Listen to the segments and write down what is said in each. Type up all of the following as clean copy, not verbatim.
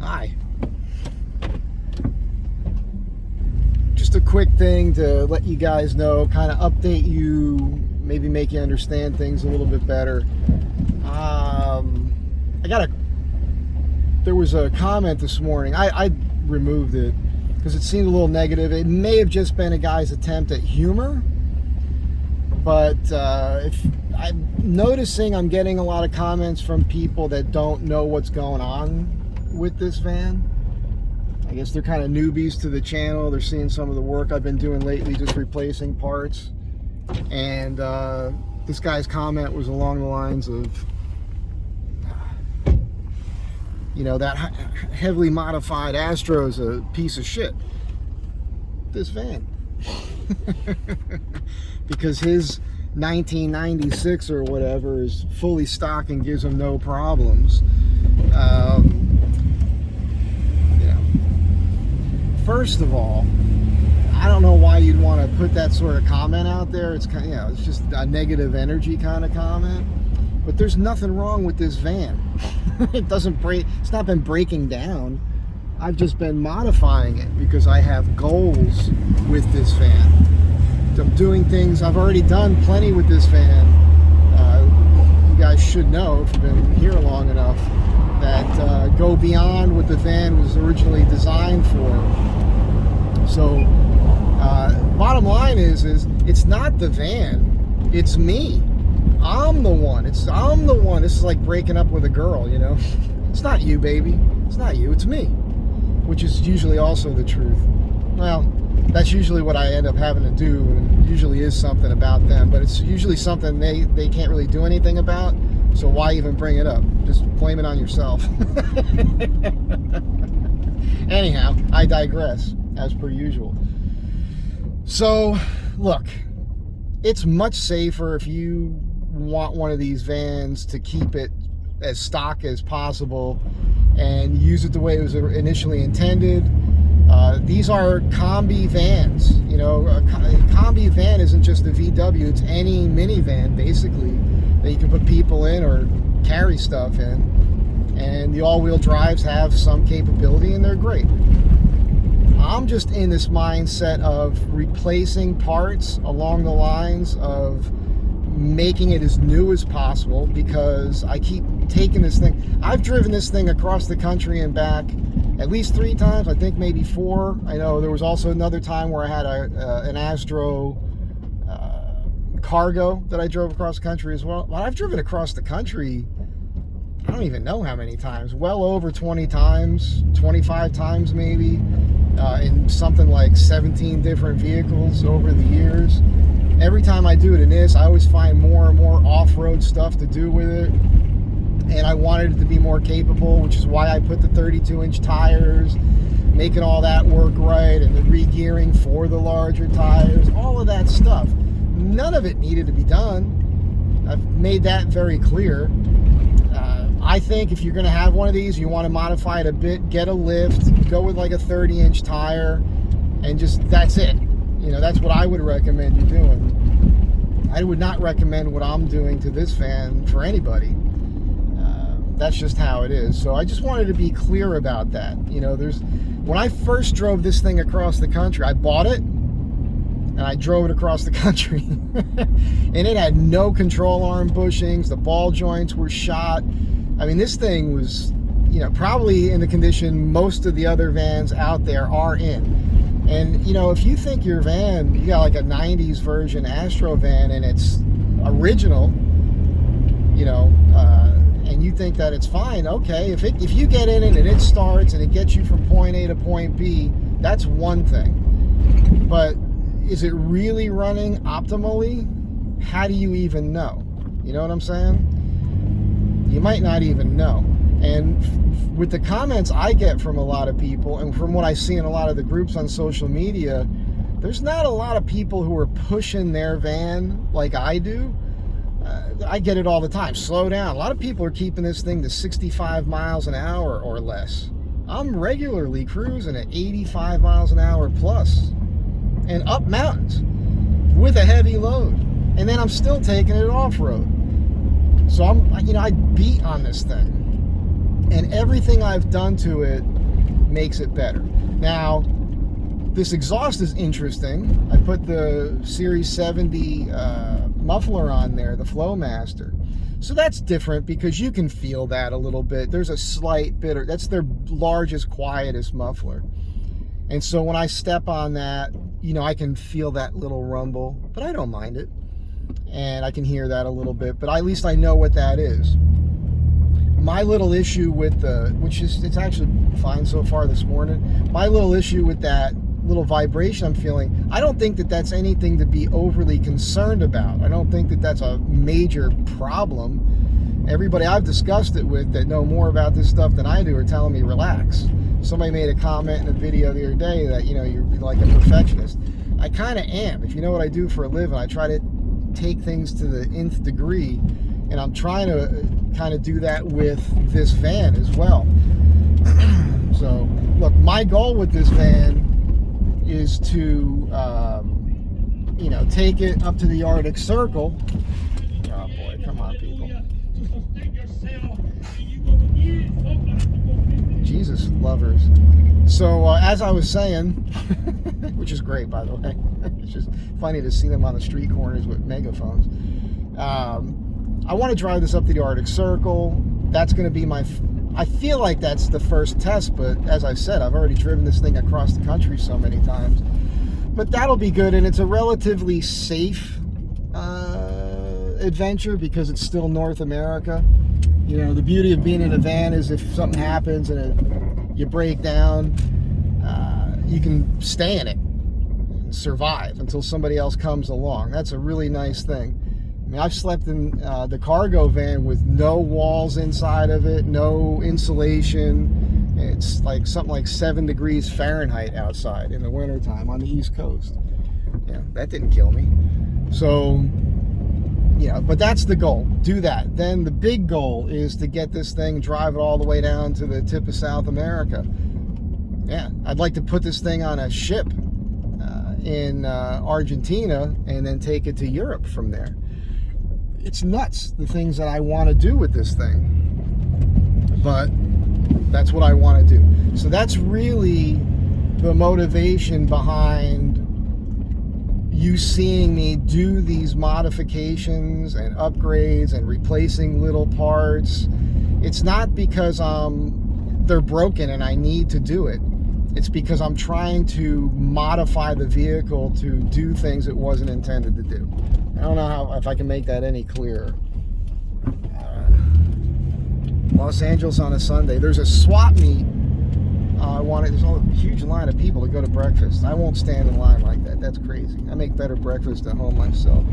Hi. Just a quick thing to let you guys know, kind of update you, maybe make you understand things a little bit better. There was a comment this morning. I removed it because it seemed a little negative. It may have just been a guy's attempt at humor, but if I'm noticing, I'm getting a lot of comments from people that don't know what's going on with this van. I guess they're kind of newbies to the channel. They're seeing some of the work I've been doing lately, just replacing parts. And this guy's comment was along the lines of, that heavily modified Astro's a piece of shit. This van. Because his 1996 or whatever is fully stock and gives him no problems. First of all, I don't know why you'd want to put that sort of comment out there. It's kind of, it's just a negative energy kind of comment. But there's nothing wrong with this van. It doesn't break. It's not been breaking down. I've just been modifying it because I have goals with this van. I'm doing things. I've already done plenty with this van. You guys should know, if you've been here long enough, that go beyond what the van was originally designed for. So, bottom line is it's not the van, it's me. I'm the one. I'm the one. This is like breaking up with a girl, It's not you, baby. It's not you. It's me. Which is usually also the truth. Well, that's usually what I end up having to do, and usually is something about them, but it's usually something they can't really do anything about, so why even bring it up? Just blame it on yourself. Anyhow, I digress, as per usual. So, look, it's much safer if you want one of these vans to keep it as stock as possible and use it the way it was initially intended. These are combi vans. A combi van isn't just a VW, it's any minivan basically that you can put people in or carry stuff in. And the all-wheel drives have some capability and they're great. I'm just in this mindset of replacing parts along the lines of making it as new as possible, because I keep taking this thing. I've driven this thing across the country and back at least 3 times, I think maybe 4. I know there was also another time where I had an Astro Cargo that I drove across the country as well. Well, I've driven across the country, I don't even know how many times, well over 20 times, 25 times maybe, in something like 17 different vehicles over the years. Every time I do it in this, I always find more and more off-road stuff to do with it. And I wanted it to be more capable, which is why I put the 32-inch tires, making all that work right, and the re-gearing for the larger tires, all of that stuff. None of it needed to be done. I've made that very clear. I think if you're going to have one of these, you want to modify it a bit, get a lift, go with like a 30-inch tire, and just, that's it. That's what I would recommend you doing. I would not recommend what I'm doing to this van for anybody. That's just how it is. So I just wanted to be clear about that. When I first drove this thing across the country, I bought it and I drove it across the country. And it had no control arm bushings. The ball joints were shot. I mean, this thing was, probably in the condition most of the other vans out there are in. And, if you think your van, you got like a 90s version Astro van and it's original, and you think that it's fine, okay. If you get in it and it starts and it gets you from point A to point B, that's one thing. But is it really running optimally? How do you even know? You know what I'm saying? You might not even know. And with the comments I get from a lot of people, and from what I see in a lot of the groups on social media, there's not a lot of people who are pushing their van like I do. I get it all the time. Slow down. A lot of people are keeping this thing to 65 miles an hour or less. I'm regularly cruising at 85 miles an hour plus and up mountains with a heavy load. And then I'm still taking it off-road. So I beat on this thing. and everything I've done to it makes it better. Now, this exhaust is interesting. I put the Series 70 muffler on there, the Flowmaster. So that's different because you can feel that a little bit. There's a slight bit, that's their largest, quietest muffler. And so when I step on that, you know, I can feel that little rumble, but I don't mind it. And I can hear that a little bit, but at least I know what that is. My little issue with it's actually fine so far this morning. My little issue with that little vibration I'm feeling, I don't think that that's anything to be overly concerned about. I don't think that that's a major problem. Everybody I've discussed it with that know more about this stuff than I do are telling me relax. Somebody made a comment in a video the other day that, you know, you're like a perfectionist. I kind of am. If you know what I do for a living, I try to take things to the nth degree, and I'm trying to kind of do that with this van as well. So look, my goal with this van is to you know, take it up to the Arctic Circle. Oh boy, come on people. Jesus lovers. So as I was saying, which is great by the way, it's just funny to see them on the street corners with megaphones. I want to drive this up to the Arctic Circle. That's going to be my, I feel like that's the first test, but as I've said, I've already driven this thing across the country so many times. But that'll be good, and it's a relatively safe adventure because it's still North America. You know, the beauty of being in a van is if something happens and you break down, you can stay in it and survive until somebody else comes along. That's a really nice thing. I mean, I've slept in the cargo van with no walls inside of it, no insulation. It's like something like 7 degrees Fahrenheit outside in the wintertime on the East Coast. Yeah, that didn't kill me. So, yeah, but that's the goal. Do that. Then the big goal is to get this thing, drive it all the way down to the tip of South America. Yeah, I'd like to put this thing on a ship in Argentina and then take it to Europe from there. It's nuts, the things that I want to do with this thing. But that's what I want to do. So that's really the motivation behind you seeing me do these modifications and upgrades and replacing little parts. It's not because they're broken and I need to do it. It's because I'm trying to modify the vehicle to do things it wasn't intended to do. I don't know if I can make that any clearer. Los Angeles on a Sunday. There's a swap meet. There's a huge line of people to go to breakfast. I won't stand in line like that. That's crazy. I make better breakfast at home myself.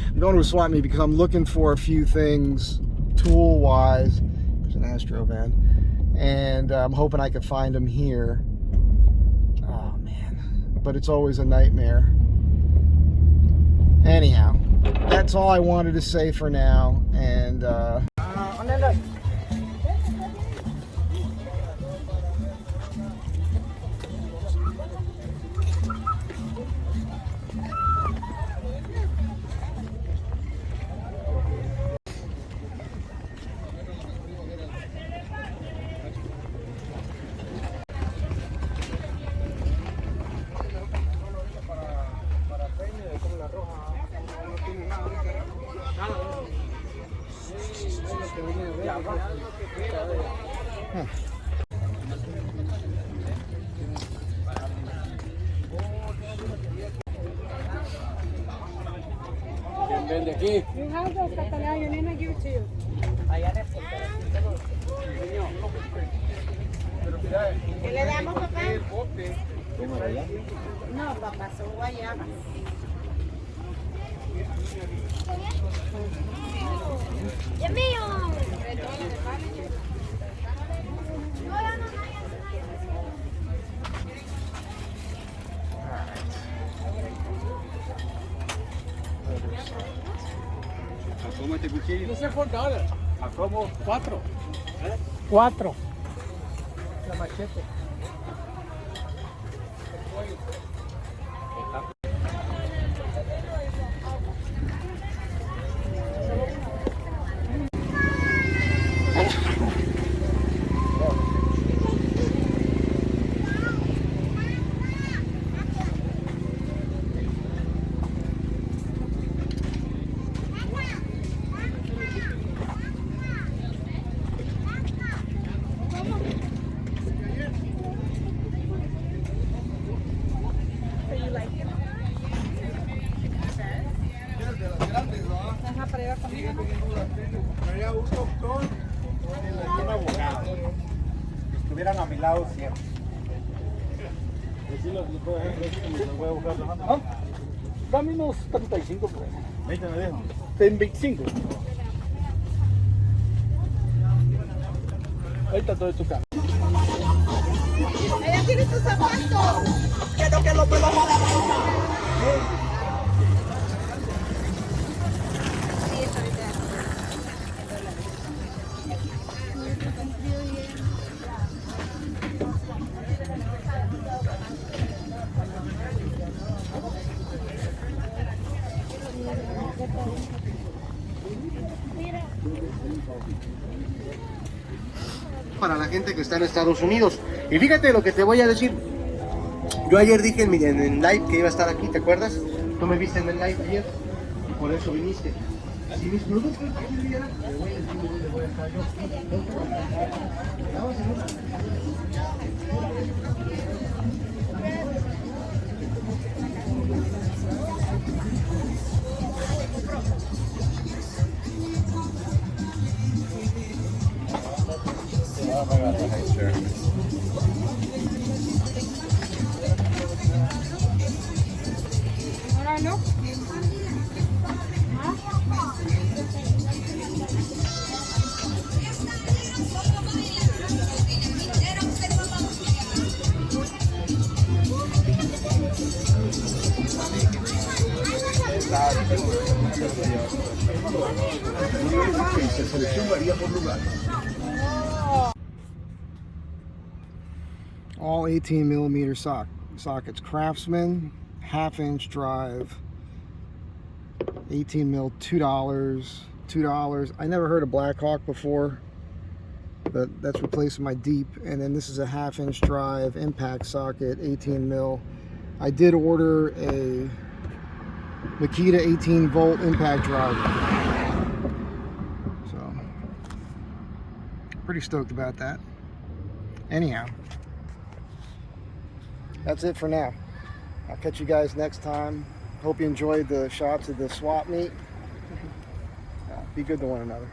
I'm going to a swap meet because I'm looking for a few things tool-wise. There's an Astro van. And I'm hoping I can find them here. Oh, man. But it's always a nightmare. Anyhow, that's all I wanted to say for now. And You have those Catalan, your name I give it to you. ¿Qué le damos, papá? No, papá, son guayabas. ¡Dios mío! ¿Cómo este cuchillo? No sé por dólar. ¿A cómo? 4. 4. La machete. estuvieran a mi lado siempre. ¿Ah? Dame unos 35 pues. 20 me dejo. 25. Ahí está todo tu carro. Ella tiene tus zapatos. Para la gente que está en Estados Unidos. Y fíjate lo que te voy a decir. Yo ayer dije en el live que iba a estar aquí, ¿te acuerdas? Tú me viste en el live ayer y por eso viniste. Si mis productos aquí vieran, te voy a decir dónde voy a estar yo. Vamos a ver. Ahora no. All 18 millimeter sockets. Craftsman, half-inch drive. 18 mil, $2. I never heard of Blackhawk before, but that's replacing my Deep. And then this is a half-inch drive impact socket, 18 mil. I did order a Makita 18 volt impact drive, so pretty stoked about that. Anyhow, that's it for now. I'll catch you guys next time. Hope you enjoyed the shots of the swap meet. Be good to one another.